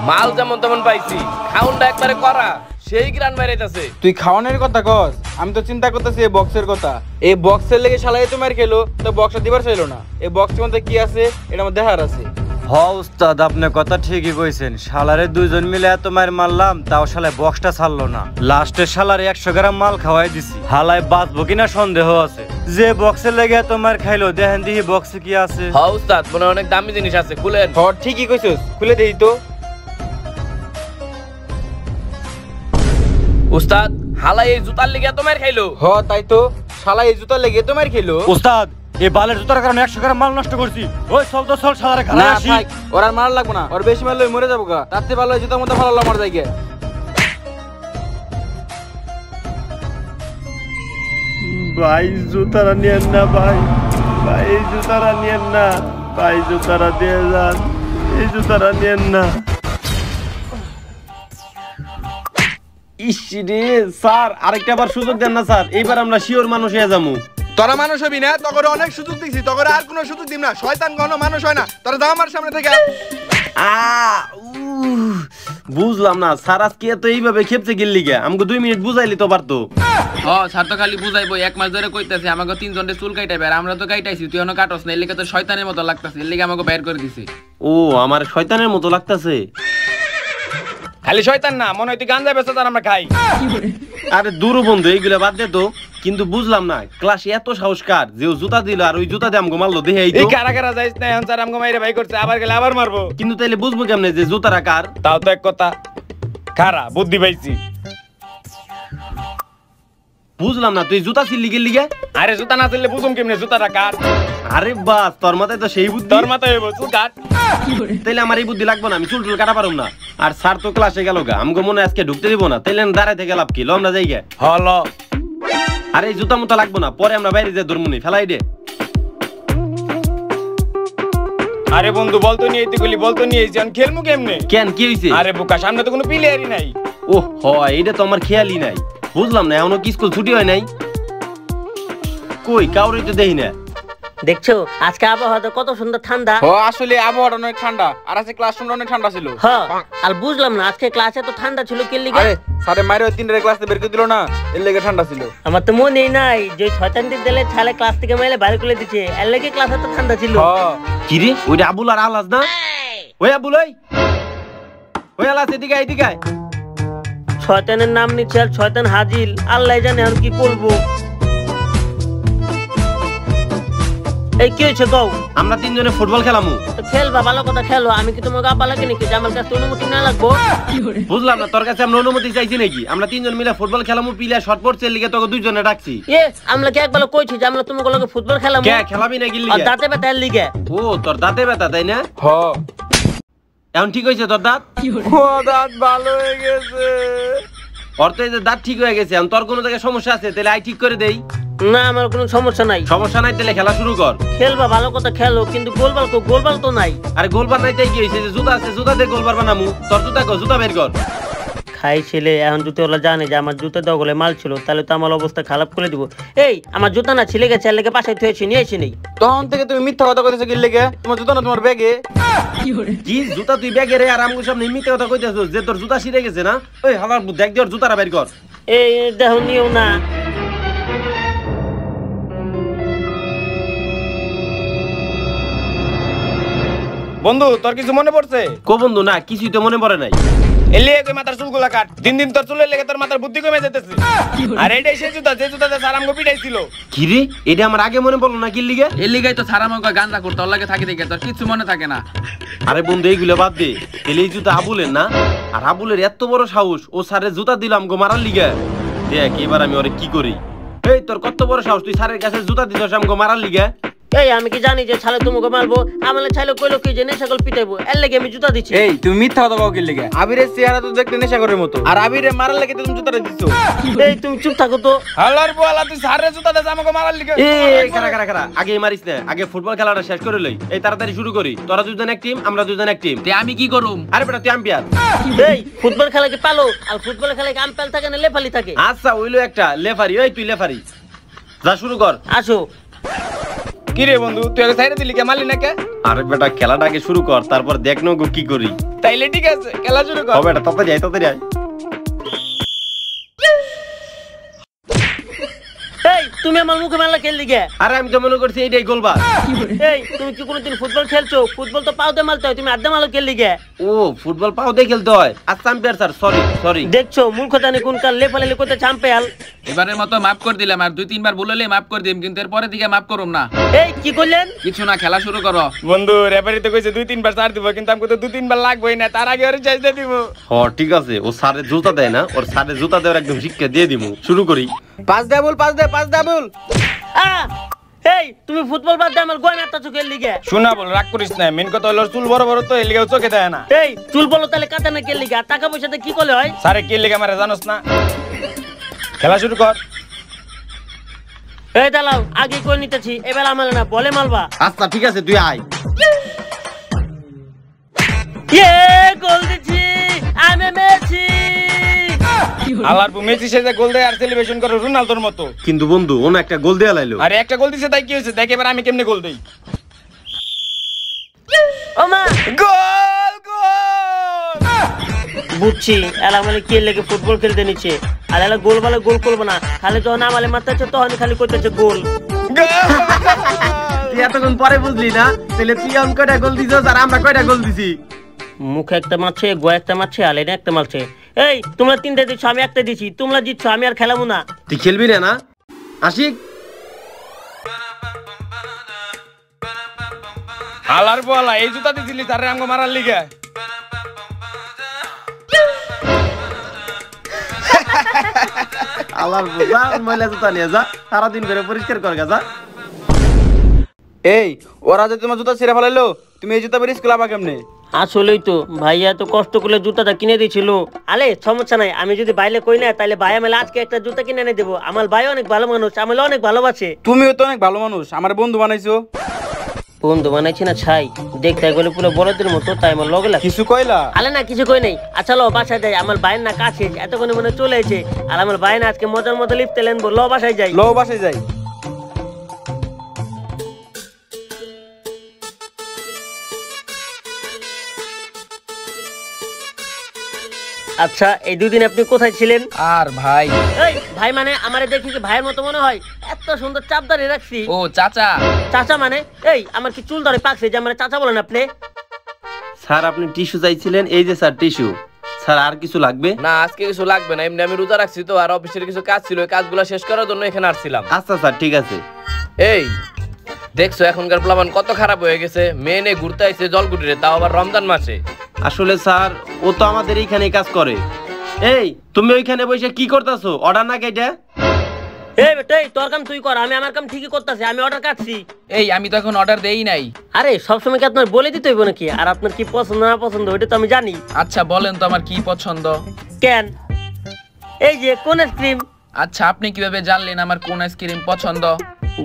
মাল যেমন তেমন পাইছি, খাউনটা একবারে করা, সেই গ্রান বাইরাইতাছে। তুই খাওয়ানোর কথা কস, আমি তো চিন্তা করতেছি এই বক্সের কথা। এই বক্সের লেগে শালাই তোমার খেলো তো বক্সটা দিবার চাইলো না। এই বক্সের মধ্যে কি আছে এটা আমার দেখার আছে। হ উস্তাদ, আপনি কথা ঠিকই কইছেন। শালারে দুইজন মিলে এত মার মারলাম, তাও শালায় বক্সটা ছাড়লো না। লাস্টে শালারে 100 গ্রাম মাল খাওয়াই দিছি। হালায় বাঁচবো কিনা সন্দেহ আছে। যে বক্সের লেগে এত মার খাইলো, দেখেন দেখি বক্সে কি আছে। হ উস্তাদ, মনে অনেক দামি জিনিস আছে, খুলেন। হ ঠিকই কইছস, খুলে দেই তো। উস্তাদ, হালাই এই জুতার লেগে এত মার খাইলো। হ তাই তো, শালা এই জুতার লেগে তোমার খেলো। উস্তাদ, এই বালের জুতার কারণে 100 গ্রাম মাল নষ্ট করছি। ওই চল তো চল, শালারে না খাওয়াই আসি। থাক, ওর আর মার লাগবো না, ওর বেশি মারলে মরে যাবো গা। তার চেয়ে ভালো এই জুতার মধ্যে ভালো আমার জায়গায়। ভাই জুতারা নিয়েন না ভাই, ভাই এই জুতারা নিয়েন না ভাই, জুতারা দিয়ে যান, এই জুতারা নিয়েন না। ইসরে স্যার, আরেকটা বার সুযোগ দেন না স্যার, এইবার আমরা শিওর মানুষ হয়ে যাবো। তোরা মানুষ হবি না, তোকে অনেক সুযোগ দিছি, তোকে আর কোনো সুযোগ দিব না। শয়তান ঘন মানুষ হয় না, তোরা দাও আমার সামনে থেকে। বুঝলাম না স্যার, আজকে তো এইভাবে খেপছে গেলি গে, আমাকে 2 মিনিট বুঝাইলি তো পারতো। স্যার তো খালি বুঝাইবো, 1 মাস ধরে কইতাছে আমাকে 3 জনের চুল কাটাইবে, আর আমরা তো কাটাইছি, তুই এখনো কাটস না, এর লেগে তো শয়তানের মতো লাগতাছে, এর লেগে আমাকে বের করে দিছে। ও, আমার শয়তানের মতো লাগতাছে। খালি শয়তান না, মনে হয় তুই গাঞ্জা বেচছ আর আমরা খাই। আরে দূর বন্ধু, এইগুলা বাদ দে তো। কিন্তু বুঝলাম না ক্লাসে এত সাহস কার যে ও জুতা দিল আর ওই জুতা দিয়ে আমগো মারলো, দেখে এই তো কারা কারা যাইস না, এখন স্যার আমগো মাইরে ভাই করছে, আবার গেলে আবার মারবো। কিন্তু তাইলে বুঝবো কেমনে যে জুতারা কার? তাও তো এক কথা, খারা বুদ্ধি পাইছি। বুঝলাম না, তুই জুতা ছিলি গেলি গে? আরে জুতা না ছিললে বুঝুম কেমনে জুতাটা কার? আরে বাস, তোর মাথায় তো সেই বুদ্ধি। তোর মাথায় হইব চুল কাট। তাইলে আমার এই বুদ্ধি লাগবে না, আমি চুল টুল কাটা পারুম না। আর স্যার তো ক্লাসে গেল গা, আমগো মনে আজকে ঢুকতে দিব না। তাইলে দাঁড়াই থেকে লাভ কি? ল আমরা যাই গে। হলো আরে এই জুতা মুতা লাগবো না, পরে আমরা বাইরে যাই ধর্মনি ফেলাই দে। আরে বন্ধু বলতো নিয়ে এইতে গলি, বলতো নিয়ে এসে আমি খেলমু কেমনে? কেন, কি হইছে? আরে বোকা, সামনে তো কোনো প্লেয়ারই নাই। ও হয়, এটা তো আমার খেয়ালই নাই। বুঝলাম না, এখনো কি স্কুল ছুটি হয় নাই? কই কাউরে তো দেখি না। দেখছো আজকে আবহাওয়া কত সুন্দর ঠান্ডা। হ আসলে আবহাওয়াটা অনেক ঠান্ডা, আর আজকে ক্লাসরুমটা অনেক ঠান্ডা ছিল। হ্যাঁ, আর বুঝলাম না আজকে ক্লাসে তো ঠান্ডা ছিল কি লিগে? আরে স্যারে মাইরে 3টা ক্লাস থেকে বের করে দিল না, এর লেগে ঠান্ডা ছিল। আমার তো মনেই নাই যে শয়তানদের দিলে ছালে ক্লাস থেকে মাইলে বাইরে করে দিছে, এর লেগে ক্লাসে তো ঠান্ডা ছিল। কি রে, ওইটা আবুল আর আলাজ না? ওই আবুল, ওই আলাজ, এদিকে এদিকে। শয়তানের নাম নিচ্ছে আর শয়তান হাজিল, আল্লাহ জানে আর কি করবো। এই কি হয়েছে গো? আমরা 3 জনে ফুটবল খেলামু। তো খেলবা, ভালো কথা খেলো। আমি কি তোমাকে আব্বা লাগে নাকি যে আমার কাছে অনুমতি না লাগবো? বুঝলাম না, তোর কাছে আমরা অনুমতি চাইছি নাকি? আমরা 3 জন মিলে ফুটবল খেলামু, প্লেয়ার শর্ট পড়ছে লিগে তোকে 2 জনে ডাকছি। আমরা কি একবার কইছি যে আমরা তোমাকে লগে ফুটবল খেলামু? কে খেলাবি না গিল্লি? আর দাঁতে ব্যথা এর লিগে। ও তোর দাঁতে ব্যথা তাই না? হ এখন ঠিক হইছে তোর দাঁত? ও দাঁত ভালো হয়ে গেছে। অর্থ এই যে দাঁত ঠিক হয়ে গেছে, এখন তোর কোনো জায়গায় সমস্যা আছে তাহলে আই ঠিক করে দেই। না আমার কোনো সমস্যা নাই। সমস্যা নাই তাহলে খেলা শুরু কর। খেলবা, ভালো কথা খেলো, কিন্তু গোলবাল তো নাই। আরে গোলবার নাই তাই কি হইছে? যে জুতা আছে, জুতা দিয়ে গোলবার বানামু। তোর জুতা কো, জুতা বের কর। খাই ছেলে, এখন জুতো ওরা জানে যে আমার জুতো দগলে মাল ছিল, তাহলে তো আমার অবস্থা খারাপ করে দিব। এই আমার জুতা না ছিলে গেছে, এর লেগে পাশে থুয়েছি, নিয়ে এসে নেই। তখন থেকে তুমি মিথ্যা কথা কইতেছো কি লেগে? তোমার জুতা না তোমার ব্যাগে। কি জুতা তুই ব্যাগে রে? আর আমগো সামনে মিথ্যা কথা কইতেছস যে তোর জুতা ছিঁড়ে গেছে না? ওই হালার দেখ দিয়ে ওর জুতাটা বের কর। এই দেখো নিও না। বন্ধু তোর কিছু মনে পড়ছে? কো বন্ধু, না কিছুই তো মনে পড়ে নাই। এলে কই মাথার চুলগুলা কাট, দিন দিন তোর চুলের লেগে তোর মাথার বুদ্ধি কমে যাইতেছে। আর এইটাই সেই জুতা যে জুতাতে স্যার আমগো পিটাইছিল। কি রে, এটা আমার আগে মনে পড়লো না কি লিগে? এর লিগাই তো স্যার আমগো গাঁজা করতে, ওর লাগে থাকি দেখে তোর কিছু মনে থাকে না। আরে বন্ধু এইগুলো বাদ দে, এলে এই জুতা আবুলের না? আর আবুলের এত বড় সাহস, ও স্যারের জুতা দিলাম গো মারার লিগে। দেখ এবার আমি ওরে কি করি। এই তোর কত বড় সাহস, তুই স্যারের কাছে জুতা দিছস আমগো মারার লিগে? এই আমি কি জানি যে ছালে তোমাকে মারবো? আমার ছাইলে কইলো কি যে নেশা কল পিটাইবো, এর লেগে আমি জুতা দিচ্ছি। এই তুমি মিথ্যা কথা কও কি লেগে? আবিরের চেহারা তো দেখতে নেশাখোরের মতো, আর আবিরে মারার লেগে তুমি জুতাটা দিছো। এই তুমি চুপ থাকো তো। হালার বলা, তুই স্যারের জুতা দে আমাকে মারার লিগে। এই খারা আগে মারিস না, আগে ফুটবল খেলাটা শেষ করে লই। এই তাড়াতাড়ি শুরু করি। তোরা 2 জন এক টিম, আমরা 2 জন এক টিম। তে আমি কি করুম? আরে বেটা তুই আম্পায়ার। এই ফুটবল খেলা কি পালো? আর ফুটবল খেলা কি আম্পায়ার থাকে না লেফালি থাকে? আচ্ছা হইলো একটা লেফারি। ওই তুই লেফারি, যা শুরু কর। আসো। কি রে বন্ধু, তুই আগে সাইডে দিলি কে, মারলি না কে? আরে বেটা খেলাটাকে শুরু কর, তারপর দেখ না গো কি করি। তাইলে ঠিক আছে, খেলা শুরু কর। বেটা তাড়াতাড়ি আয়, তাড়াতাড়ি আয়। এই তুমি আমার মুখে মেলা খেললি গে? আরে আমি তো মনে করছি এইটাই গোলবার। এই তুমি কি কোনোদিন ফুটবল খেলছো? ফুটবল তো পাউতে মারতে হয়, তুমি আড্ডা মারো খেললি গে? ও ফুটবল পাও দিয়ে খেলতে হয়। আচ্ছা আম্পায়ার স্যার, সরি সরি। দেখছো মূর্খ জানি কোন কাল লেফালেলি করতে চাম্পেয়াল। এবারের মতো মাফ করে দিলাম, আর 2-3 বার ভুল হলে মাফ করে দিম, কিন্তু এর পরে দিকে মাফ করুম না। এই কি করলেন? কিছু না, খেলা শুরু করো। বন্ধু রেফারি তো কইছে 2-3 বার ছাড় দিব, কিন্তু আমাকে তো 2-3 বার লাগবেই না, তার আগে ওরে চাইজ দিয়ে দিব। ঠিক আছে, ও স্যারের জুতা দেয় না, ওর স্যারের জুতা দেওয়ার একদম শিক্ষা দিয়ে দিমু। শুরু করি। পাস ডাবল, পাস দে, পাস ডাবল। এই তুমি ফুটবল বাদ দিয়ে আমার গোয়া মারতেছো খেললি গে? শোনা বল, রাগ করিস না, মেন কথা হলো চুল বড় বড় তো এর লিগে চোখে দেয় না। এই চুল বলো তাহলে কাটা না খেললি গে? আর টাকা পয়সাতে কি করলে হয়? সারে কি লিগে মারে জানোস না? খেলা শুরু কর। এই দাঁড়াও, আগে কই নিতেছি, এবার আমালে না বলে মারবা। আচ্ছা ঠিক আছে, তুই আয়। গোল দিছি, আমি মেসি। আল্লাহর পু মেসি সেজে গোল দেয় আর সেলিব্রেশন করে রোনালদোর মতো। কিন্তু বন্ধু ও না একটা গোল দেয়া লাইলো। আরে একটা গোল দিছে তাই কি হইছে? দেখ এবার আমি কেমনে গোল দেই। ও মা, গোল গোল! বুঝছি এলা মানে কে লেগে ফুটবল খেলতে নিচ্ছে, আর এলা গোল বলে গোল করবো না, খালি যখন আমালে মারতেছে তখন খালি করতেছে গোল। তুই এতক্ষণ পরে বুঝলি না? তাহলে তুই আমি কয়টা গোল দিছিস আর আমরা কয়টা গোল দিছি? মুখে একটা মারছে, গোয়া একটা মারছে, আলেনে একটা মারছে। এই তোমরা 3টে দিচ্ছ, আমি একটা দিছি, তোমরা জিতছ, আমি আর খেলাবো না। তুই খেলবি না? আশিক আল্লাহর বলা এই জুতা দিছিলি তারে আমগো মারার লিগে। আল্লাহর বোঝা, ময়লা জুতা নিয়ে যা, সারাদিন করে পরিষ্কার কর গা যা। এই ওরা যে তোমার জুতা ছিঁড়ে ফেলাইলো, তুমি এই জুতা পরে স্কুল আবা কেমনে? আসলেই তো ভাইয়া তো কষ্ট করে জুতাটা কিনে দিয়েছিল। আলে সমস্যা নাই, আমি যদি বাইলে কই না তাহলে ভাই আমাকে আজকে একটা জুতা কিনে এনে দেবো। আমার ভাই অনেক ভালো মানুষ, আমাকে অনেক ভালোবাসে। তুমিও তো অনেক ভালো মানুষ, আমার বন্ধু বানাইছো। বন্ধু বানাইছি না ছাই, দেখতে গেলে পুরো বড়দের মতো, তাই আমার লগে লাগে। কিছু কইলা? আলে না কিছু কই নাই। আচ্ছা লো বাসায় যাই, আমার ভাইয়ের না কাছে এতক্ষণে মনে চলে এসে, আর আমার ভাই না আজকে মজার মতো লিফতে লেনবো। লো বাসায় যাই। লো বাসায় যাই। আচ্ছা এই দুদিন আপনি কোথায় ছিলেন? আর ভাই, এই ভাই মানে আমারে দেখি কি ভাইয়ের মতো মনে হয়? এত সুন্দর চাপ দাঁড়িয়ে রাখছি। ও চাচা। চাচা মানে? এই আমার কি চুল ধরে পাকছে যে আমার চাচা বলেন আপনি? স্যার আপনি টিস্যু চাইছিলেন, এই যে স্যার টিস্যু। স্যার আর কিছু লাগবে? না আজকে কিছু লাগবে না, এমনি আমি রোজা রাখছি তো, আর অফিসের কিছু কাজ ছিল, ওই কাজগুলো শেষ করার জন্য এখানে আসছিলাম। আচ্ছা স্যার ঠিক আছে। এই দেখছো এখনকার প্লাবন কত খারাপ হয়ে গেছে, মেয়ে নিয়ে ঘুরতে আইছে জলকুটিরে, তাও আবার রমজান মাসে। আসলে স্যার ও তো আমাদের এইখানে কাজ করে। এই তুমি ওইখানে বসে কি করতেছো? অর্ডার না কেটে? এই বেটা এই তোর কাম তুই কর, আমি আমার কাম ঠিকই করতেছি, আমি অর্ডার কাটছি। এই আমি তো এখন অর্ডার দেই নাই। আরে সবসময় কি আপনার বলে দিতে হইব নাকি? আর আপনার কি পছন্দ না পছন্দ ওইটা তো আমি জানি। আচ্ছা বলেন তো আমার কি পছন্দ? কেন? এই যে কোন আইসক্রিম। আচ্ছা আপনি কিভাবে জানলেন আমার কোন আইসক্রিম পছন্দ?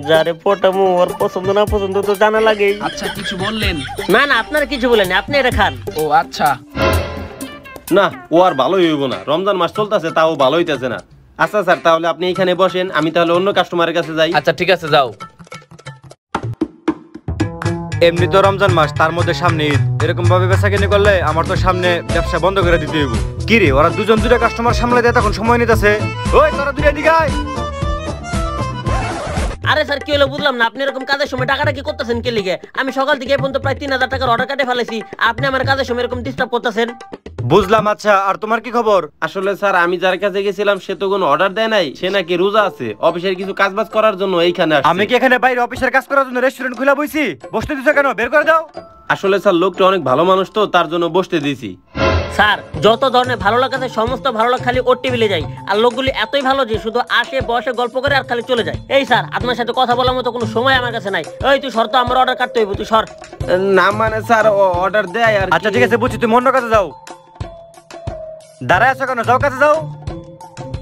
যারে পটামু ওর পছন্দ না পছন্দ তো জানা লাগেই। আচ্ছা কিছু বললেন? না না আপনার কিছু বলেন, আপনি এটা খান। ও আচ্ছা। না ও আর ভালোই হইব না, রমজান মাস চলতেছে তাও ভালো হইতেছে না। আচ্ছা স্যার তাহলে আপনি এখানে বসেন, আমি তাহলে অন্য কাস্টমারের কাছে যাই। আচ্ছা ঠিক আছে যাও। এমনি তো রমজান মাস, তার মধ্যে সামনে ঈদ, এরকম ভাবে বেচাকেনি করলে আমার তো সামনে ব্যবসা বন্ধ করে দিতে হইব। কি রে ওরা দুজন দুটা কাস্টমার সামলে দেয়, তখন সময় নিতেছে। ওই তোরা দুইটা দিকে আয়। আরে স্যার কি হলো বুঝলাম না, আপনি এরকম কাজের সময় টাকাটা কি করতেছেন কে লিগে? আমি সকাল থেকে পর্যন্ত প্রায় 3000 টাকার অর্ডার কাটে ফেলেছি, আপনি আমার কাজের সময় এরকম ডিস্টার্ব করতেছেন। বুঝলাম। আচ্ছা আর তোমার কি খবর? আসলে স্যার আমি যার কাছে গেছিলাম সে তো কোনো অর্ডার দেয় নাই, সে নাকি রোজা আছে, অফিসের কিছু কাজবাজ করার জন্য এইখানে আসছে। আমি কি এখানে বাইরে অফিসের কাজ করার জন্য রেস্টুরেন্ট খুলে বইছি? বসতে দিছো কেন? বের করে দাও। আসলে স্যার লোকটা অনেক ভালো মানুষ তো, তার জন্য বসতে দিছি। স্যার যত ধরনের ভালো লাগা আছে সমস্ত ভালো লাগা খালি ওর টেবিলে যায়, আর লোকগুলি এতই ভালো যে শুধু আসে বসে গল্প করে আর খালি চলে যায়। এই স্যার আপনার সাথে কথা বলার মতো কোনো সময় আমার কাছে নাই। এই তুই সর তো, আমার অর্ডার কাটতে হইব, তুই সর। না মানে স্যার অর্ডার দেয় আর। আচ্ছা ঠিক আছে বুঝছি, তুমি অন্য কাছে যাও। দাঁড়ায় আছো কেন? যাও কাছে যাও।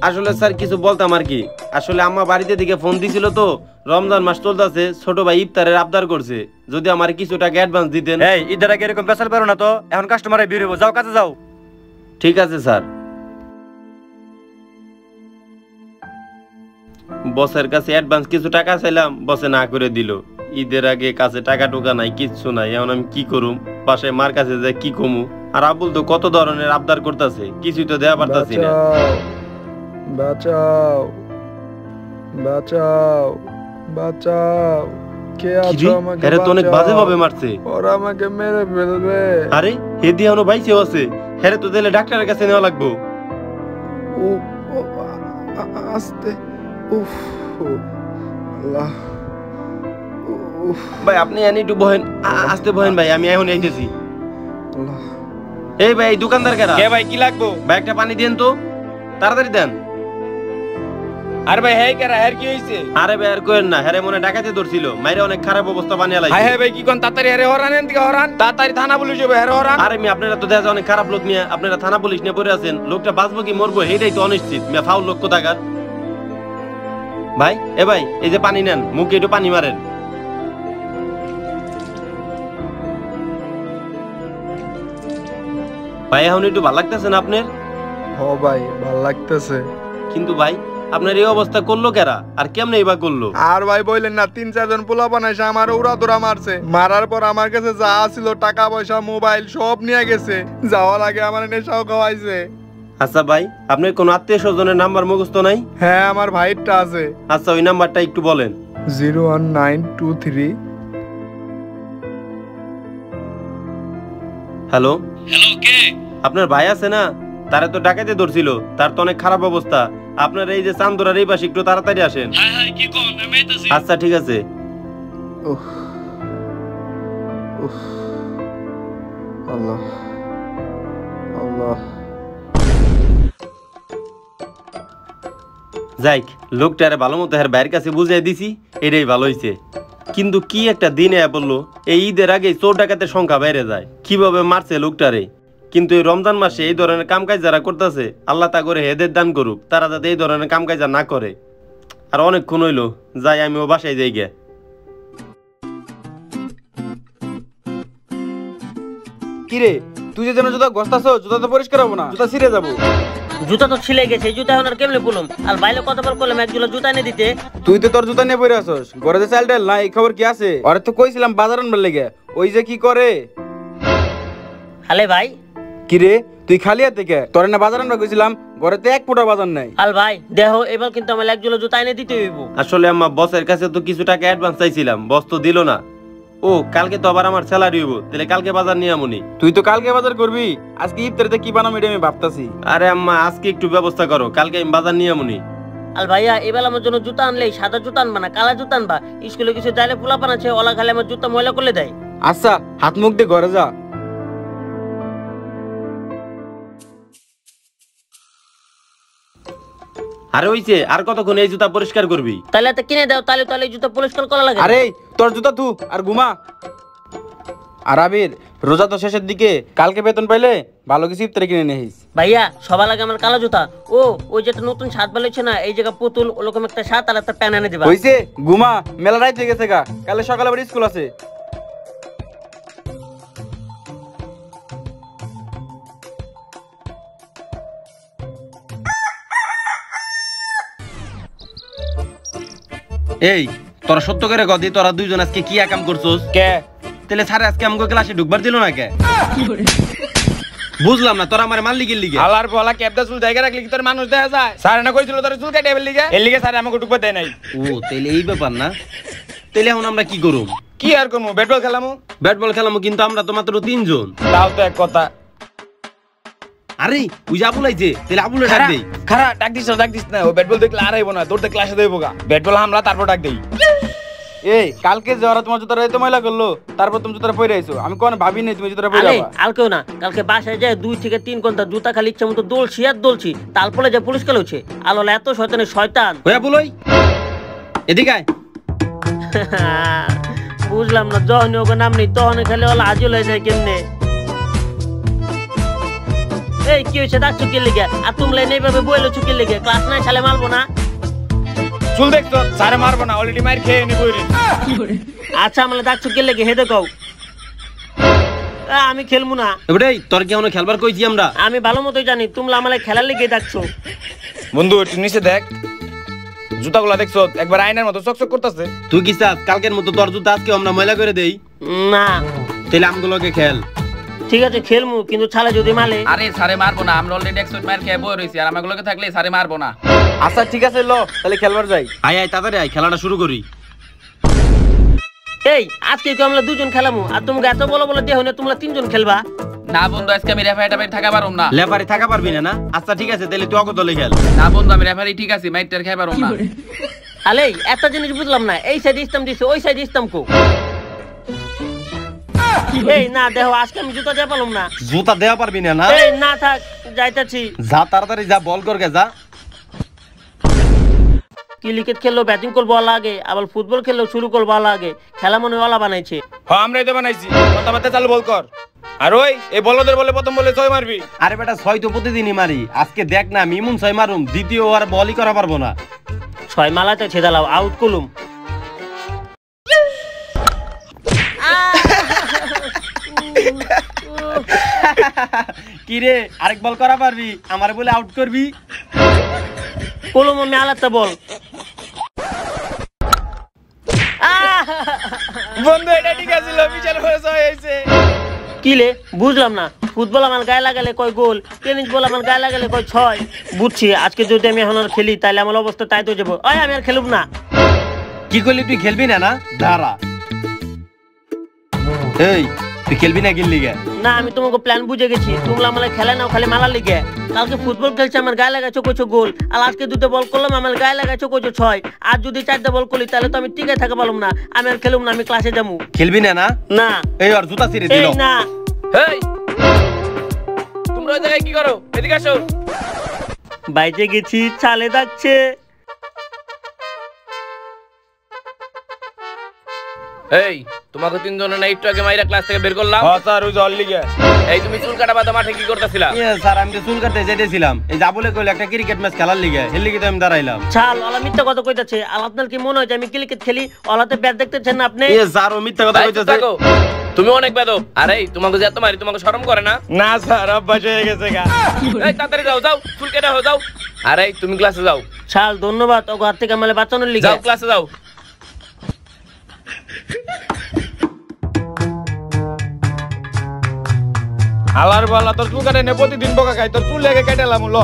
আসলে স্যার কিছু বলতাম আর কি। আসলে আম্মা বাড়িতে দিকে ফোন দিছিল তো, রমজান মাস চলতেছে, ছোট ভাই ইফতারের আবদার করছে, যদি আমার কিছু টাকা অ্যাডভান্স দিতেন। এই ঈদের আগে এরকম পেশাল পারো না তো, এখন কাস্টমারে বের হইব, যাও কাছে যাও। ঠিক আছে স্যার। বসের কাছে অ্যাডভান্স কিছু টাকা চাইলাম, বসে না করে দিল। ঈদের আগে কাছে টাকা টুকা নাই, কিচ্ছু নাই। এখন আমি কি করুম? বাসায় মার কাছে যাই কি কমু? আর আবুল তো কত ধরনের আবদার করতেছে, কিছুই তো দেয়া পারতাছি না। বাঁচাও বাঁচাও বাঁচাও, কে আছো? আমাকে আরে তো অনেক বাজে ভাবে মারছে। ওরা আমাকে মেরে ফেলবে। আরে হে দিয়ে এখনো বাইসেও আছে। হ্যাঁ তো দিলে ডাক্তারের কাছে নেওয়া লাগবো। আস্তে, উফ আল্লাহ। ভাই আপনি এনে একটু বহেন, আস্তে বহেন ভাই, আমি এখন আইতেছি। এই ভাই দোকানদার কারা? কে ভাই, কি লাগবো? ভাই একটা পানি দেন তো, তাড়াতাড়ি দেন। আরে ভাই হ্যাঁ কেরা, হ্যাঁ কি হইছে? আরে ভাই আর কইেন না, হ্যাঁ মনে ডাকাতে ধরছিল, মাইরে অনেক খারাপ অবস্থা বানিয়ে হাই লাইছে। হাই ভাই কি কোন, তাড়াতাড়ি আরে হরান, এন থেকে হরান, তাড়াতাড়ি থানা পুলিশ যাবে, হ্যাঁ হরান। আরে মি আপনারা তো দেখা যায় অনেক খারাপ লোক নিয়ে, আপনারা থানা পুলিশ নিয়ে পড়ে আছেন। লোকটা বাঁচবো কি মরবো এইটাই তো অনিশ্চিত। মিয়া ফাউল লোক কোথাকার। ভাই এ ভাই এই যে পানি নেন, মুখে একটু পানি মারেন। ভাই এখন একটু ভালো লাগতেছে না আপনার? হ ভাই ভাল লাগতেছে। কিন্তু ভাই আপনার এই অবস্থা করলো কেরা, আর কেমনে এবার করলো? আর ভাই বললেন না, 3-4 জন পোলা বানাইছে, আমার উড়া দৌড়া মারছে। মারার পর আমার কাছে যা ছিল, টাকা পয়সা মোবাইল সব নিয়ে গেছে। যাওয়ার আগে আমার নেশাও খাওয়াইছে। আচ্ছা ভাই আপনার কোন আত্মীয় স্বজনের নাম্বার মুখস্থ নাই? হ্যাঁ আমার ভাইটা আছে। আচ্ছা ওই নাম্বারটা একটু বলেন। 01923। হ্যালো হ্যালো, কে? আপনার ভাই আছে না, তারা তো ডাকাতে ধরছিল, তার তো অনেক খারাপ অবস্থা। আপনার এই যে চান্দরার এই পাশে একটু তাড়াতাড়ি আসেন। আচ্ছা ঠিক আছে। উফ উফ আল্লাহ আল্লাহ। যাইক লোকটারে ভালো মতো এর বাইরের কাছে বুঝিয়ে দিছি, এটাই ভালো হইছে। কিন্তু কি একটা দিন বললো, এই ঈদের আগে চোর ডাকাতের সংখ্যা বেড়ে যায়। কিভাবে মারছে লোকটারে। কিন্তু এই রমজান মাসে এই ধরনের কামকাজ যারা করতেছে, আল্লাহ তা করে হেদের দান করুক, তারা যাতে এই ধরনের কামকাজ না করে। আর অনেকক্ষণ হইলো, যাই আমি ও বাসায় যাই গে। কিরে তুই যে যেন জুতা গস্তাছো, জুতা তো পরিষ্কার হবো না, জুতা ছিঁড়ে যাবো। জুতা তো ছিলে গেছে, জুতা এখন আর কেমনে বলুম? আর বাইরে কতবার করলাম একজোড়া জুতা এনে দিতে। তুই তো তোর জুতা নিয়ে পড়ে আসস, ঘরে যে চাল ডাল না, এই খবর কি আছে? ওরে তো কইছিলাম বাজার আনবার লেগে, ওই যে কি করে। হালে ভাই, কিরে তুই খালি হাতে কে? তোর না বাজার আনবার কইছিলাম, ঘরে তো এক ফুটা বাজার নাই। আল ভাই দেহ, এবার কিন্তু আমার একজোড়া জুতা এনে দিতে হইব। আসলে আম্মা বসের কাছে তো কিছু টাকা অ্যাডভান্স চাইছিলাম, বস তো দিল না। ও কালকে তো আবার আমার স্যালারি হইব, তাহলে কালকে বাজার নিয়ে আমনি। তুই তো কালকে বাজার করবি, আজকে ইফতারিতে কি বানাবো এটা আমি ভাবতাছি। আরে আম্মা আজকে একটু ব্যবস্থা করো, কালকে আমি বাজার নিয়ে আমনি। আল ভাইয়া এবার আমার জন্য জুতা আনলেই সাদা জুতা আনবা না, কালা জুতা আনবা। স্কুলে কিছু যাইলে পোলাপান আছে, ওলা খালে আমার জুতা ময়লা করলে দেয়। আচ্ছা হাত মুখ দিয়ে ঘরে যা। আরে হইছে, আর কতক্ষণ এই জুতা পরিষ্কার করবি? তাহলে তো কিনে দাও, তাহলে তাহলে জুতা পরিষ্কার করা লাগে। আরে তোর জুতা থু আর ঘুমা। আর আবির, রোজা তো শেষের দিকে, কালকে বেতন পাইলে ভালো কিছু ইফতারি কিনে নিস। ভাইয়া সবার লাগে আমার কালো জুতা। ও ওই যেটা নতুন শার্ট বেরোচ্ছে না, এই জায়গা পুতুল ওরকম একটা শার্ট আর একটা প্যান্ট এনে দিবা। হইছে, ঘুমা, মেলা রাত হয়ে গেছে গা, কালে সকালে আবার স্কুল আছে। এই তোরা সত্য করে গদি, তোরা দুইজন আজকে কি কাম করছস? কে তাহলে স্যার আজকে আমাকে ক্লাসে ঢুকবার দিল না কে? বুঝলাম না, তোরা আমার মারলি গেলি গে? আলার বলা ক্যাপটা চুল জায়গা রাখলি কি তোর মানুষ দেখা যায়? স্যার না কইছিল তোর চুল কাটে এবার লিগে, এর লিগে স্যার আমাকে ঢুকতে দেয় নাই। ও তাহলে এই ব্যাপার না? তাহলে এখন আমরা কি করব? কি আর করবো, ব্যাট বল খেলামু। ব্যাট বল খেলামু, কিন্তু আমরা তো মাত্র 3 জন। তাও তো এক কথা। আরে ওই যে আবুল আইছে, তাহলে আবুলে ডাক দেই। খারা ডাক দিস না, ও ব্যাট বল দেখলে আর আইবো না, তোর তো ক্লাসে দেবো গা। ব্যাট বল হামলা তারপর ডাক দেই। এই কালকে যাওয়ার তোমার জুতাটা এত ময়লা করলো, তারপর তুমি জুতাটা পরে আইছো, আমি কোন ভাবি নাই তুমি জুতাটা পরে আরে যাবা। কালকেও না, কালকে বাসায় যায় 2 থেকে 3 ঘন্টা জুতা খালি ইচ্ছা মতো দোলছি আর দোলছি, তারপরে যে পুলিশ কালছে। আলোলা এত শয়তানের শয়তান। ওই আবুল ওই এদিকে আয়। বুঝলাম না, যখন ওকে নাম নেই তখন খালি ওলা হাজির হয়ে যায় কেমনে। এই কি হয়েছে, ডাকছো কি লেগে? আর তোমরা এইভাবে বইলো চুকির লেগে, ক্লাস নাই সালে মারবো না। চুল দেখছো, স্যারে মারবো না, অলরেডি মার খেয়ে নি বইরি। আচ্ছা আমলে ডাকছো কি লেগে হেদে কও। আমি খেলবো না। এবারে তোর কি আমরা খেলবার কইছি আমরা? আমি ভালো মতোই জানি তোমরা আমালে খেলার লেগে ডাকছো। বন্ধু একটু নিচে দেখ। জুতাগুলা দেখছো একবার আয়নার মতো চকচক করতেছে। তুই কি চাস কালকের মতো তোর জুতা আজকে আমরা ময়লা করে দেই? না তাহলে আমগুলোকে খেল। ঠিক আছে খেলমু, কিন্তু ছালে যদি মালে। আরে স্যারে মারবো না, আমরা অলরেডি 100 মার খেয়ে বই রইছি, আর আমাগুলোকে থাকলে স্যারে মারবো না। আচ্ছা ঠিক আছে ল তাহলে খেলবার যাই। আয় আয় তাড়াতাড়ি আয়, খেলাটা শুরু করি। এই আজকে তো আমরা দুজন খেলামু, আর তোমাকে এত বলো বলে দেহ না তোমরা তিনজন খেলবা। না বন্ধু, আজকে আমি রেফারিটা বাইরে থাকা পারুম না। লেফারি থাকা পারবি না? আচ্ছা ঠিক আছে, তাহলে তুই অকত দলে খেল। না বন্ধু, আমি রেফারি ঠিক আছে, মাইটার খেয়ে পারুম না। আলে একটা জিনিস বুঝলাম না, এই সাইড ইস্তাম দিছে, ওই সাইড ইস্তাম কো? এই না দেখো, আজকে আমি জুতা দিয়ে পারলাম না। জুতা দেওয়া পারবি না? এই না থাক, যাইতাছি। যা তাড়াতাড়ি যা, বল করকে যা। ক্রিকেট খেললেও ব্যাটিং করবো ভালো লাগে, আবার ফুটবল খেললেও শুরু করবো ভালো লাগে। খেলা মনে ওয়ালা বানাইছে। হ্যাঁ আমরাই তো বানাইছি, কথাবার্তা চালু বল কর। আর ওই এই বলদের বলে প্রথম বলে 6 মারবি। আরে বেটা 6 তো প্রতিদিনই মারি, আজকে দেখ না আমি ইমন 6 মারুম, দ্বিতীয় আর বলই করা পারবো না। 6 মালাতে ছেদালাও, আউট করলুম। কি রে আরেক বল করা পারবি? আমারে বলে আউট করবি? কলম আমি আলাদা বল। বন্ধু এটা ঠিক আছে, বিশাল হয়ে হয়েছে। কিলে বুঝলাম না, ফুটবল আমার গায়ে লাগালে কয় গোল, টেনিস বল আমার গায়ে লাগালে কয় 6। বুঝছি, আজকে যদি আমি এখন আর খেলি তাহলে আমার অবস্থা তাই তো যাবো। ওই আমি আর খেলুম না। কি করলি তুই? খেলবি না? দাঁড়া, এই তুই খেলবি না গিল্লি গে? না আমি তোমাকে প্ল্যান বুঝে গেছি, তোমরা আমার খেলা নাও খালি মালার লিগে। কালকে ফুটবল খেলছে আমার গায়ে লাগাইছো কইছো গোল, আর আজকে 2টা বল করলাম আমার গায়ে লাগাইছো কইছো 6। আর যদি 4টা বল করি তাহলে তো আমি টিকে থাকা পারলাম না। আমি আর খেলুম না, আমি ক্লাসে যাবো। খেলবি না? না এই আর জুতা ছিঁড়ে দিল। এই না, এই তোমরা ওই জায়গায় কি করো? এদিকে আসো। বাইরে গেছি, চালে ডাকছে। এই তোমাকে 3 জনের না একটু আগে মাইরা ক্লাস থেকে বের করলাম। হ্যাঁ স্যার ওই জল লিগে। এই তুমি চুল কাটা বাদা মাঠে কি করতেছিলা? স্যার আমি তো চুল কাটতে যেতেছিলাম, এই যা বলে কইলে একটা ক্রিকেট ম্যাচ খেলার লিগে, এর লিগে তো আমি দাঁড়াইলাম। ছাল ওলা মিথ্যা কথা কইতাছে। আর আপনার কি মনে হয় যে আমি ক্রিকেট খেলি? ওলাতে ব্যাট দেখতেছেন না আপনি? স্যার ও মিথ্যা কথা এই চুপ কইতেছে। থাকো। তুমি অনেক বেদব। আরে তোমাকে যে এত মারি, তোমাকে শরম করে না? না স্যার অভ্যাস হয়ে গেছে গা। এই তাড়াতাড়ি যাও যাও, চুল কেটে হয়ে যাও। আরে তুমি ক্লাসে যাও। ছাল ধন্যবাদ ও ঘর থেকে আমালে বাঁচানোর লিগে। যাও ক্লাসে যাও। আলার বালা তোর চুল কাটে নে, প্রতিদিন বোকা খাই, তোর চুল লেগে কেটেলাম ল।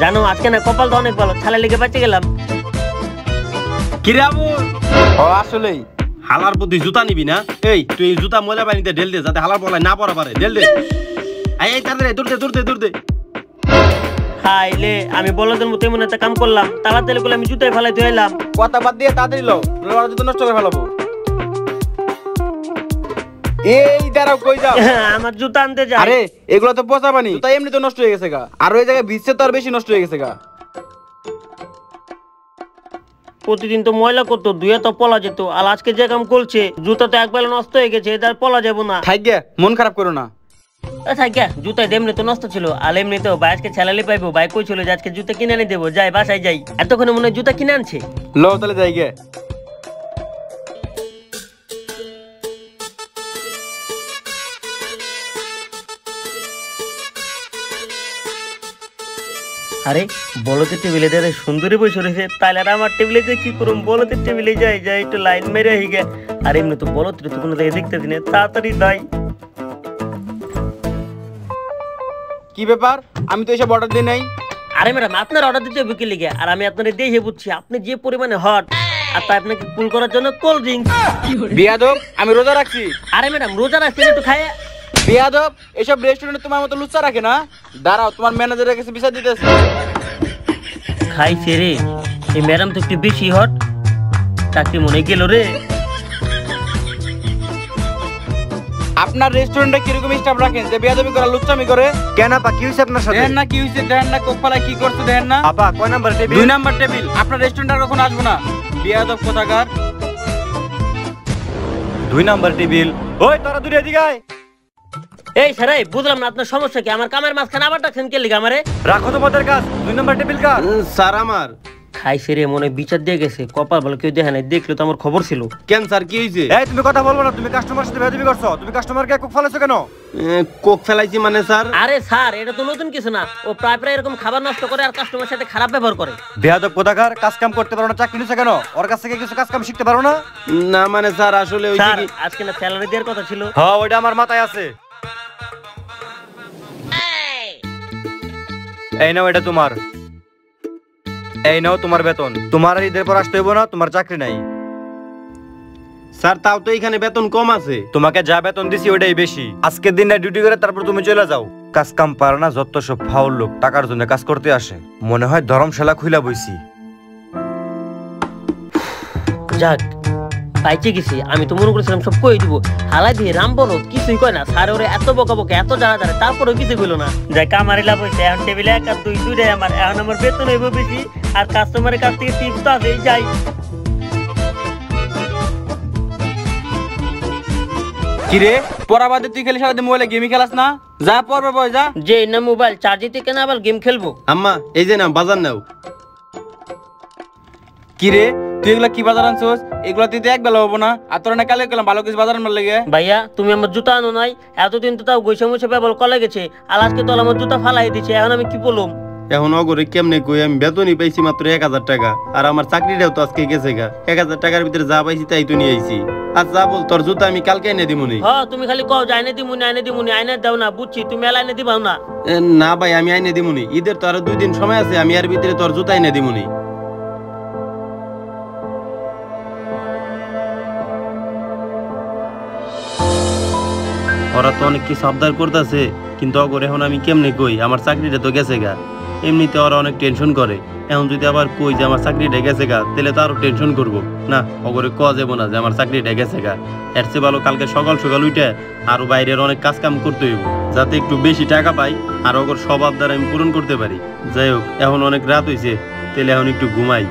জানো আজকে না কপালটা অনেক ভালো, ছালে লেগে বাঁচে গেলাম। কি রে আবুল? ও আসলেই হালার প্রতি জুতা নিবি না? এই তুই এই জুতা ময়লা পানিতে ঢেল দে, যাতে হালার বলায় না পড়া পারে। ঢেল দে। এই এই তাড়াতাড়ি দূর দে। হাইলে আমি বলদের মতো এমন একটা কাম করলাম, তাড়াতাড়ি করে আমি জুতায় ফেলাই দিয়ে এলাম। কথা বাদ দিয়ে তাড়াতাড়ি লো, ওরা জুতো নষ্ট করে ফেলাবো। এই দাঁড়াও, কই যাও? আমার জুতা আনতে যাই। আরে এগুলো তো পচা পানি, জুতা এমনি তো নষ্ট হয়ে গেছে গা, আর ওই জায়গায় ভিজছে তো আর বেশি নষ্ট হয়ে গেছে গা। প্রতিদিন তো ময়লা করতো, ধুয়ে তো পলা যেত, আর আজকে যে কাম করছে জুতা তো একবার নষ্ট হয়ে গেছে, এটার পলা যাবো না। থাক গে, মন খারাপ করো না। থাক জুতায় এমনি তো নষ্ট ছিল, আর এমনি তো ভাই আজকে ছেলালে পাইবো। ভাই কই ছিল যে আজকে জুতা কিনে এনে দেবো, যাই বাসায় যাই। এতক্ষণে মনে হয় জুতা কিনে আনছে। লো তাহলে যাই গে। আরে বলদের টেবিলে যারা সুন্দরী বসে রয়েছে, তাহলে আর আমার টেবিলে যে কি করুম? বলদের টেবিলে যাই যাই একটু লাইন মেরে হয়ে গে। আর এমনি তো বলদ তো কোনো জায়গায় দেখতে দিনে, তাড়াতাড়ি যাই। কি ব্যাপার? আমি তো এসব অর্ডার দিই নাই। আরে ম্যাডাম আপনার অর্ডার দিতে হবে কি লিগে? আর আমি আপনার দেখে বুঝছি আপনি যে পরিমাণে হট, আর তাই আপনাকে কুল করার জন্য কোল্ড ড্রিঙ্কস। বিয়াদব, আমি রোজা রাখছি। আরে ম্যাডাম রোজা রাখছেন, একটু খায়। বিয়াদব, এসব রেস্টুরেন্টে তোমার মতো লুচ্চা রাখে না। দাঁড়াও, তোমার ম্যানেজারের কাছে বিচার দিতেছি। খাইছে রে, এই ম্যাডাম তো একটু বেশি হট, চাকরি মনে গেল রে। আপনার রেস্টুরেন্টে কিরকম স্টাফ রাখেন যে বিয়াদবি করে, লুচ্চামি করে? কেন আপা কি হইছে আপনার সাথে? দেখেন না কি হইছে, দেখেন না কোকপালা কি করছে, দেখেন না। আপা কয় নাম্বার টেবিল? 2 number table. আপনার রেস্টুরেন্টে আর কখনো আসবো না, বিয়াদব কোথাকার। 2 নাম্বার টেবিল। ওই তোরা দূরে এদিকে আয়। এই স্যার বুঝলাম না আপনার সমস্যা কি? আমার কামের মাঝখানে আবার ডাকছেন কে লিগে আমারে? রাখো তোমাদের কাজ। 2 নাম্বার টেবিল কার? স্যার আমার খাইছে রে, মনে হয় বিচার দিয়ে গেছে। কপাল বলে কেউ দেখে নাই, দেখলে তো আমার খবর ছিল। কেন স্যার কি হয়েছে? এই তুমি কথা বলবো না, তুমি কাস্টমার সাথে বেয়াদবি করছো। তুমি কাস্টমারকে কোক ফেলেছো কেন? কোক ফেলাইছি মানে স্যার? আরে স্যার, এটা তো নতুন কিছু না। ও প্রায় প্রায় এরকম খাবার নষ্ট করে আর কাস্টমার সাথে খারাপ ব্যবহার করে। বেয়াদব কোথাকার, কাজ কাম করতে পারো না, চাকরি নিছো কেন? ওর কাছ থেকে কিছু কাজ কাম শিখতে পারো না? না মানে স্যার আসলে ওই স্যার আজকে না স্যালারি দেওয়ার কথা ছিল। হ্যাঁ, ওইটা আমার মাথায় আছে। এই নাও, এটা তোমার। এই নাও তোমার বেতন। তোমার আর ঈদের পর আসতে হইব না, তোমার চাকরি নাই। স্যার তাও তো এখানে বেতন কম আছে। তোমাকে যা বেতন দিছি ওইটাই বেশি। আজকের দিন ডিউটি করে তারপর তুমি চলে যাও। কাজ কাম পারে না, যত সব ফাউল লোক টাকার জন্য কাজ করতে আসে। মনে হয় ধর্মশালা খুইলা বইছি। যাক পাইছে গেছি। আমি তো মনে করেছিলাম সব কই দিব, হালাই দিয়ে রাম বলো কিছুই কয় না। স্যার ওরে এত বকা বকে, এত জানা জানে, তারপরেও কিছু কইলো না। যাই কামারি লাভ হয়েছে। এখন টেবিলে 1 আর 2 দুইটাই আমার। এখন আমার বেতন হইব বেশি, আর কাস্টমারের কাছ থেকে টিপস তো আছেই। যাই কিরে পড়া বাদে তুই খালি সারাদিন মোবাইলে গেমই খেলাস না? যা পড়বে বয় যা। যে না মোবাইল চার্জে থেকে না আবার গেম খেলবো। আম্মা এই যে না বাজার নাও। কিরে তুই এগুলা কি বাজার আনছস? এগুলা তুই এক বেলা হবো না? আর তোর না কালে গেলাম ভালো কিছু বাজার আনবার লেগে। ভাইয়া তুমি আমার জুতা আনো নাই, এতদিন তো তাও গৈসা মুছে ব্যবহার কলে গেছে, আর আজকে তো আমার জুতা ফালাই দিছে। এখন আমি কি বললাম? এখন অগরে কেমনে কই, আমি বেতনই পাইছি মাত্র 1000 টাকা, আর আমার চাকরিটাও তো আজকে গেছে গা। 1000 টাকার ভিতরে যা পাইছি তাই তো নিয়ে আইছি। আর যা বল তোর জুতা আমি কালকে এনে দিমুনি। হ্যাঁ তুমি খালি কও যে আইনে দিমুনি, আইনে দিমুনি, আইনে দাও না। বুঝছি তুমি এলা আইনে দিবাও না। না ভাই আমি আইনে দিমুনি। ঈদের তো আরো 2 দিন সময় আছে, আমি এর ভিতরে তোর জুতা এনে দিমুনি। ওরা তো অনেক কিছু আবদার করতেছে, কিন্তু অগর এখন আমি কেমনে কই, আমার চাকরিটা তো গেছে গা। এমনিতে ওরা অনেক টেনশন করে, এখন যদি আবার কই যে আমার চাকরিটা গেছে গা, তাহলে তো আরো টেনশন করবো। না অগরে কয়া যাবো না যে আমার চাকরিটা গেছে গা। এর চেয়ে ভালো কালকে সকাল সকাল উঠে আরো বাইরের অনেক কাজ কাম করতে হইব, যাতে একটু বেশি টাকা পাই আর অগর সব আবদার আমি পূরণ করতে পারি। যাই হোক এখন অনেক রাত হয়েছে, তাহলে এখন একটু ঘুমাই।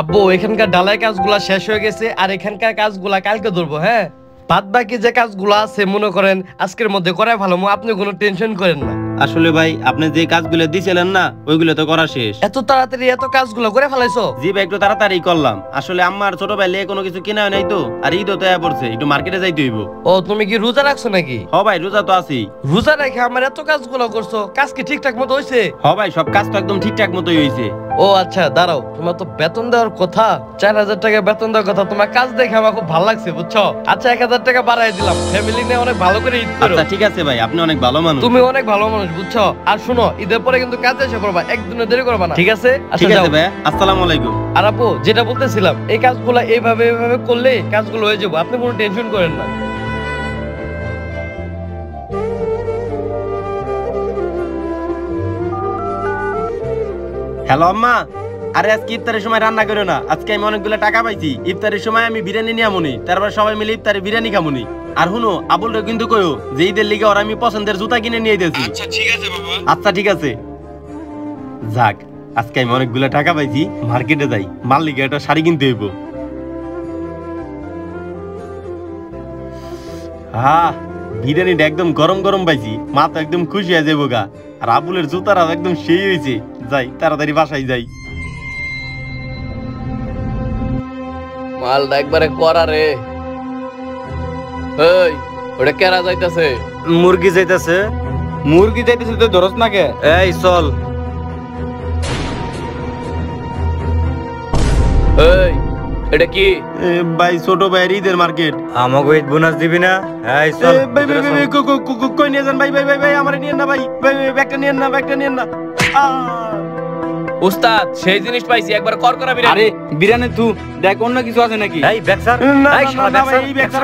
আব্বু এখানকার ঢালাই কাজগুলা শেষ হয়ে গেছে, আর এখানকার কাজগুলা কালকে ধরবো। হ্যাঁ বাদ বাকি যে কাজগুলো আছে মনে করেন আজকের মধ্যে করাই ভালো, আপনি কোনো টেনশন করেন না। আসলে ভাই আপনি যে কাজগুলো দিছিলেন না ওইগুলো তো করা শেষ। এত তাড়াতাড়ি এত কাজগুলো করে ফেলাইছো? জি ভাই একটু তাড়াতাড়ি করলাম। আসলে আম্মার ছোট ভাই লে কোনো কিছু কিনা নাই তো, আর ঈদও তো পড়ছে, একটু মার্কেটে যাইতে হইব। ও তুমি কি রোজা রাখছো নাকি? হ ভাই রোজা তো আছি। রোজা রেখে আমার এত কাজগুলো করছো, কাজ কি ঠিকঠাক মতো হয়েছে? হ ভাই সব কাজ তো একদম ঠিকঠাক মতোই হয়েছে। ও আচ্ছা দাঁড়াও, তোমার তো বেতন দেওয়ার কথা, 4000 টাকা বেতন দেওয়ার কথা। তোমার কাজ দেখে আমার খুব ভালো লাগছে বুঝছো। আচ্ছা 1000 টাকা বাড়াই দিলাম, ফ্যামিলি নিয়ে অনেক ভালো করে ঈদ করো। আচ্ছা ঠিক আছে ভাই, আপনি অনেক ভালো মানুষ। তুমি অনেক ভালো মানুষ বুঝছো। আর শুনো ঈদের পরে কিন্তু কাজে এসে করবা, একদিনও দেরি করবা না, ঠিক আছে? ঠিক আছে ভাই, আসসালামু আলাইকুম। আর আপু যেটা বলতেছিলাম, এই কাজগুলো এইভাবে করলে কাজগুলো হয়ে যাবে, আপনি কোনো টেনশন করেন না। হ্যালো আম্মা, আরে আজকে ইফতারের সময় রান্না করো না, আজকে আমি অনেকগুলো টাকা পাইছি। ইফতারের সময় আমি বিরিয়ানি নিয়ে আমুনি, তারপর সবাই মিলে ইফতারে বিরিয়ানি খামুনি। আর শুনো আবুলরে কিন্তু কইও যে ঈদের লিগে ওর আমি পছন্দের জুতা কিনে নিয়ে দিয়েছি। আচ্ছা ঠিক আছে বাবা। আচ্ছা ঠিক আছে। যাক আজকে আমি অনেকগুলো টাকা পাইছি, মার্কেটে যাই, মাল লিগে একটা শাড়ি কিনতে হইব। হ্যাঁ বিরিয়ানিটা একদম গরম গরম পাইছি, মা তো একদম খুশি হয়ে যাবো গা। আর আবুলের জুতারাও একদম সেই হয়েছে। যাই তাড়াতাড়ি বাসায় যাই। মালটা একবারে করা রে। এই ওটা কেরা যাইতাছে? মুরগি যাইতাছে। মুরগি যাইতেছে তো ধরস না কে? এই চল। এই এটা কি? ভাই ছোট ভাইয়ের ঈদের মার্কেট। আমাকে ঈদ বোনাস দিবি না? এই চল ভাই ভাই ভাই কই নিয়ে যান ভাই ভাই ভাই ভাই আমারে নিয়েন না ভাই ভাই ব্যাগটা নিয়েন না ব্যাগটা নিয়েন না। উস্তাদ সেই জিনিস পাইছি, একবার কর করা বিরিয়ানি। আরে বিরিয়ানি তু দেখ অন্য কিছু আছে নাকি? এই ব্যাগ স্যার, এই শালা ব্যাগ স্যার।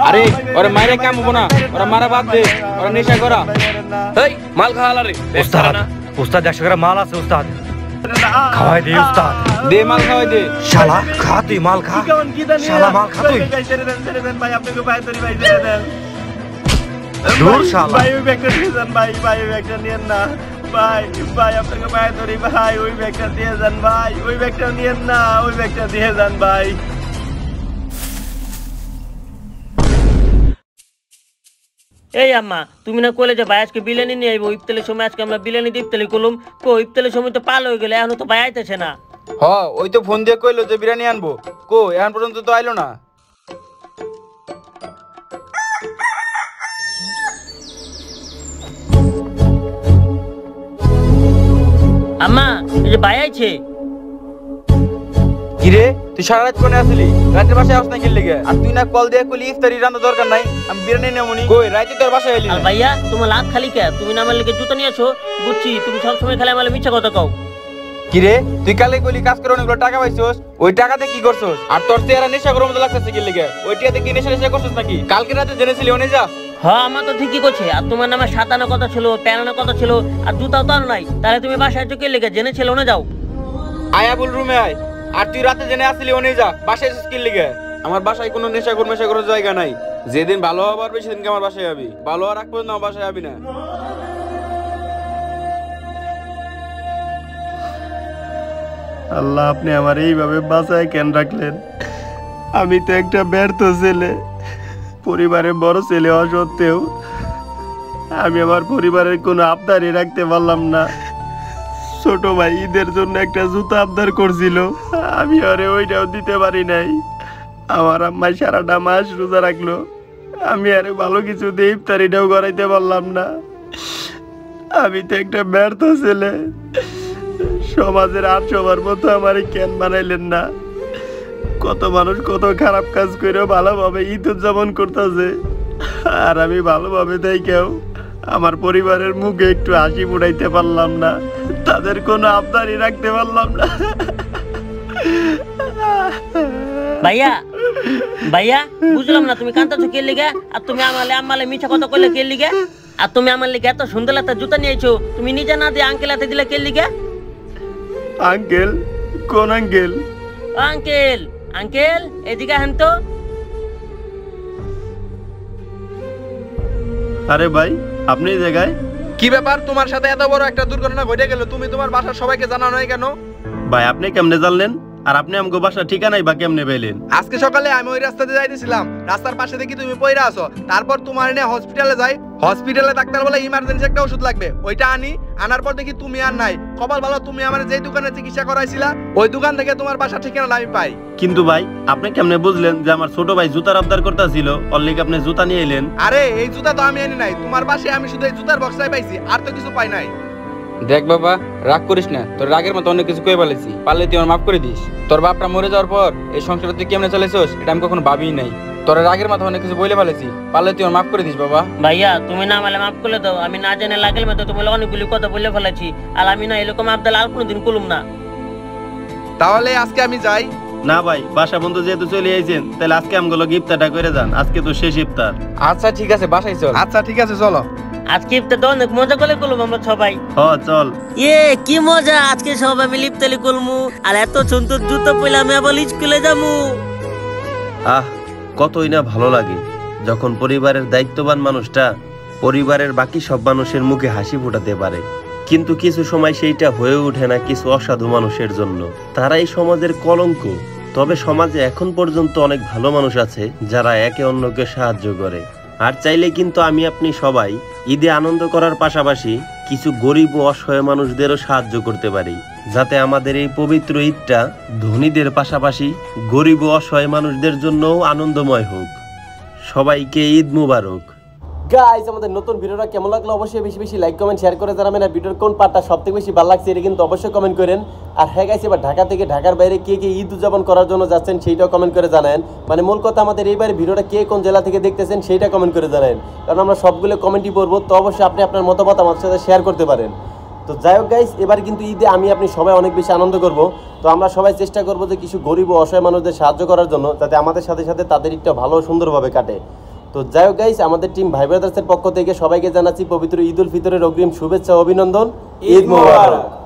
আরে ওরা মাইরে কাম হবো না, ওরা মারা বাদ দে, ওরা নেশা করা। এই মাল খাওয়ালা রে উস্তাদ, উস্তাদ 100 গ্রাম মাল আছে উস্তাদ, খাওয়াই দে উস্তাদ। দে মাল খাওয়াই দে। শালা খা তুই মাল খা, শালা মাল খা তুই। ভাই আপনাকে ভাই ধরি ভাই ছেড়ে দেন দূর শালা। ভাই ওই ব্যাগটা নিয়ে যান ভাই ভাই ওই ব্যাগটা নিয়েন না ভাই ভাই আপনাকে ভাই ধরি ভাই ওই ব্যাগটা দিয়ে যান ভাই ওই ব্যাগটা নিয়েন না ওই ব্যাগটা দিয়ে যান ভাই। এই আম্মা, তুমি না কইলে যে ভাই আজকে বিরিয়ানি নিয়ে আইবো, ইফতারের সময় আজকে আমরা বিরিয়ানি দিয়ে ইফতারি করলাম। কো ইফতারের সময় তো পাল হয়ে গেলে, এখনো তো ভাই আইতেছে না। হ ওই তো ফোন দিয়ে কইলো যে বিরিয়ানি আনবো, কো এখন পর্যন্ত তো আইলো না। আম্মা, এই যে ভাই আইছে। কিরে তুই সারা রাত কোনে আসলি? রাতের বাসায় আস না কি লেগে? আর তুই না কল দিয়ে কইলি ইফতারি রান্না দরকার নাই, আমি বিরিয়ানি নেমুনি। কই রাতে তোর বাসায় এলি আর না? ভাইয়া তোমার লাভ খালি কে? তুমি না আমার লিগে জুতা নিয়ে আসো, বুঝছি তুমি সবসময় খালি আমার মিথ্যা কথা কও। কিরে তুই কালে কইলি কাজ করে অনেকগুলো টাকা পাইছস, ওই টাকাতে কি করছস? আর তোর চেহারা নেশা করার মতো লাগতেছে কি লেগে? ওই টাকাতে কি নেশা করছস নাকি? কালকে রাতে জেনেছিলি ওনে যা। হ্যাঁ আমার তো ঠিকই করছে, আর তোমার নামে সাতানো কথা ছিল, প্যানানো কথা ছিল, আর জুতাও তো আর নাই। তাহলে তুমি বাসায় চোখে লেগে জেনেছিল না যাও। আয়া বল রুমে আয়। আর তুই রাতে জেনে আসলি ওনে যা, বাসায় এসেছিস কি লেগে? আমার বাসায় কোনো নেশা করার জায়গা নাই। যেদিন ভালো হবার বেশি দিনকে আমার বাসায় যাবি, ভালো আর রাখবো না, আমার বাসায় যাবি না। আল্লাহ আপনি আমার এইভাবে বাঁচায় কেন রাখলেন? আমি তো একটা ব্যর্থ ছেলে, পরিবারের বড় ছেলে হওয়া সত্ত্বেও আমি আমার পরিবারের কোনো আবদারই রাখতে পারলাম না। ছোট ভাই ঈদের জন্য একটা জুতা আবদার করছিল, আমি আরে ওইটাও দিতে পারি নাই। আমার আম্মাই সারাটা মাস রোজা রাখলো, আমি আরে ভালো কিছু দিয়ে ইফতারিটাও করাইতে পারলাম না। আমি তো একটা ব্যর্থ ছেলে। সমাজের আর সবার মতো আমারে কেন বানাইলেন না? কত মানুষ কত খারাপ কাজ করেও ভালোভাবে ঈদ উদযাপন করতেছে, আর আমি ভালোভাবে কেউ আমার পরিবারের মুখে একটু হাসি ফুটাইতে পারলাম না, তাদের কোনো আবদারই রাখতে পারলাম না। ভাইয়া ভাইয়া বুঝলাম না তুমি কান্তাছো কে লিগে? আর তুমি আমালে মিছা কথা কইলে কে লিগে? আর তুমি আমার লিগে এত সুন্দর একটা জুতা নিয়েছো, তুমি নিজে না দিয়ে আঙ্কেল হাতে দিলে কে লিগে? আঙ্কেল? কোন আঙ্কেল? আঙ্কেল আঙ্কেল এদিকে আহেন তো। আরে ভাই আপনি এই জায়গায়? কি ব্যাপার, তোমার সাথে এত বড় একটা দুর্ঘটনা ঘটে গেল, তুমি তোমার বাসার সবাইকে জানানো নাই কেন? ভাই আপনি কেমনে জানলেন? আর আপনি আমাকে বাসা ঠিকানাই বা কেমনে পেলেন? আজকে সকালে আমি ওই রাস্তাতে যাইতেছিলাম, রাস্তার পাশে দেখি তুমি পইরা আছো। তারপর তোমার নিয়ে হসপিটালে যাই, হসপিটালে ডাক্তার বলে ইমার্জেন্সি একটা ওষুধ লাগবে, ওইটা আনি। আনার পর দেখি তুমি আর নাই। কপাল ভালো তুমি আমার যে দোকানে চিকিৎসা করাইছিলা, ওই দোকান থেকে তোমার বাসা ঠিকানা আমি পাই। কিন্তু ভাই আপনি কেমনে বুঝলেন যে আমার ছোট ভাই জুতার আবদার করতেছিল, ওর লিগে আপনি জুতা নিয়ে এলেন? আরে এই জুতা তো আমি আনি নাই, তোমার বাসায় আমি শুধু এই জুতার বক্সটাই পাইছি, আর তো কিছু পাই নাই। দেখ বাবা রাগ করিস না, তোর রাগের মতো অনেক কিছু কয়ে বলেছি, পারলে তুই আমার মাফ করে দিস। তোর বাপটা মরে যাওয়ার পর এই সংসারটা তুই কেমনে চলেছিস এটা আমি কখনো ভাবিই নাই। তোর রাগের মতো অনেক কিছু বলে ফেলেছি, পারলে তুই আমার মাফ করে দিস বাবা। ভাইয়া তুমি না আমালে মাফ করে দাও, আমি না জেনে লাগেল মতো তুমি অনেকগুলি কথা বলে ফেলেছি, আর আমি না এরকম আবদাল আর কোনোদিন করলাম না। তাহলে আজকে আমি যাই। না ভাই বাসা বন্ধু যেহেতু চলে আইছেন, তাহলে আজকে আমগুলো ইফতারটা করে যান, আজকে তো শেষ ইফতার। আচ্ছা ঠিক আছে বাসায় চল। আচ্ছা ঠিক আছে চলো। আজকে ইফতার তো অনেক মজা করে করলাম আমরা সবাই। চল। কি মজা, আজকে সবাই মিলে ইফতারি করমু, আর এত সুন্দর জুতো পরলে আমি আবার স্কুলে যামু। কতই না ভালো লাগে যখন পরিবারের দায়িত্ববান মানুষটা পরিবারের বাকি সব মানুষের মুখে হাসি ফোটাতে পারে। কিন্তু কিছু সময় সেইটা হয়ে ওঠে না কিছু অসাধু মানুষের জন্য, তারাই সমাজের কলঙ্ক। তবে সমাজে এখন পর্যন্ত অনেক ভালো মানুষ আছে যারা একে অন্যকে সাহায্য করে। আর চাইলে কিন্তু আমি আপনি সবাই ঈদে আনন্দ করার পাশাপাশি কিছু গরিব ও অসহায় মানুষদেরও সাহায্য করতে পারি, যাতে আমাদের এই পবিত্র ঈদটা ধনীদের পাশাপাশি গরিব ও অসহায় মানুষদের জন্যও আনন্দময় হোক। সবাইকে ঈদ মুবারক। গাইস আমাদের নতুন ভিডিওটা কেমন লাগলো অবশ্যই বেশি বেশি লাইক কমেন্ট শেয়ার করে জানাবেন আর ভিডিওর কোন পার্টটা সবথেকে বেশি ভালো লাগছে এটা কিন্তু অবশ্যই কমেন্ট করেন আর হ্যাঁ গাইস এবার ঢাকা থেকে ঢাকার বাইরে কে কে ঈদ উদযাপন করার জন্য যাচ্ছেন সেইটাও কমেন্ট করে জানান মানে মূল কথা আমাদের এইবারে ভিডিওটা কে কোন জেলা থেকে দেখতেছেন সেইটা কমেন্ট করে জানান কারণ আমরা সবগুলো কমেন্টই পড়বো তো অবশ্যই আপনি আপনার মতামত আমার সাথে শেয়ার করতে পারেন তো যাই হোক গাইস এবার কিন্তু ঈদে আমি আপনি সবাই অনেক বেশি আনন্দ করব তো আমরা সবাই চেষ্টা করব যে কিছু গরিব ও অসহায় মানুষদের সাহায্য করার জন্য যাতে আমাদের সাথে সাথে তাদের একটা ভালো সুন্দরভাবে কাটে তো যাই হোক গাইস আমাদের টিম ভাই ব্রাদার্সের পক্ষ থেকে সবাইকে জানাচ্ছি পবিত্র ঈদ উল ফিতরের অগ্রিম শুভেচ্ছা ও অভিনন্দন ঈদ মোবারক।